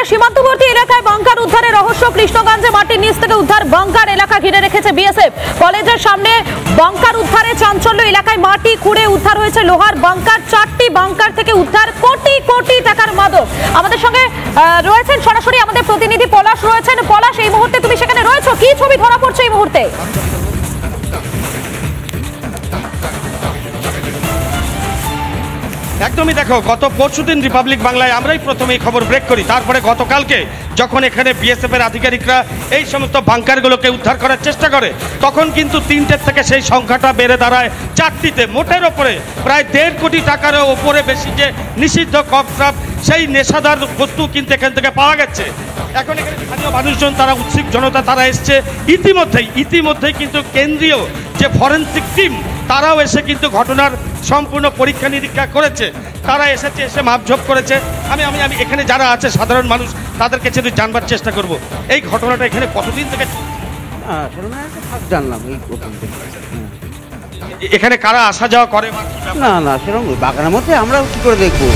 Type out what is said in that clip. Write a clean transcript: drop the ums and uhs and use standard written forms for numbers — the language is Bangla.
কৃষ্ণগঞ্জের সীমান্তবর্তী এলাকায় বাংকার উদ্ধারের রহস্য। কৃষ্ণগঞ্জে মাটির নিচ থেকে উদ্ধার বাংকার, এলাকা ঘিরে রেখেছে বিএসএফ। কলেজের সামনে বাংকার উদ্ধারে চাঞ্চল্য, এলাকায় মাটি খুঁড়ে উদ্ধার হয়েছে লোহার বাংকার। 4টি বাংকার থেকে উদ্ধার কোটি কোটি টাকার মাদক। আমাদের সঙ্গে রয়েছেন সরাসরি আমাদের প্রতিনিধি পলাশ রয়েছেন। পলাশ, এই মুহূর্তে তুমি সেখানে রয়েছো, কি ছবি ধরা পড়ছে এই মুহূর্তে? একদমই দেখো, গত পরশুদিন রিপাবলিক বাংলায় আমরাই প্রথমে এই খবর ব্রেক করি। তারপরে গতকালকে যখন এখানে বিএসএফ এর আধিকারিকরা এই সমস্ত বাংকারগুলোকে উদ্ধার করার চেষ্টা করে, তখন কিন্তু 3টের থেকে সেই সংখ্যাটা বেড়ে দাঁড়ায় 4টিতে। মোটের ওপরে প্রায় 1.5 কোটি টাকার ওপরে বেশি যে নিষিদ্ধ ককট্রাপ, সেই নেশাদার বস্তু কিন্তু এখান থেকে পাওয়া গেছে। এখন এখানে স্থানীয় মানুষজন, তারা উৎসুক জনতা, তারা এসছে ইতিমধ্যেই কিন্তু কেন্দ্রীয় যে ফরেন্সিক টিম, তারাও এসে কিন্তু ঘটনার সম্পূর্ণ পরীক্ষা নিরীক্ষা করেছে। তারা এসে মাপঝোপ করেছে। আমি আমি আমি এখানে যারা আছে সাধারণ মানুষ, তাদের কাছে জানবার চেষ্টা করব এই ঘটনাটা এখানে কতদিন থেকে জানলাম। এই প্রথম থেকে এখানে কারা আসা যাওয়া করে? না সেরকম বাগানের মধ্যে আমরা কি করে দেখবো।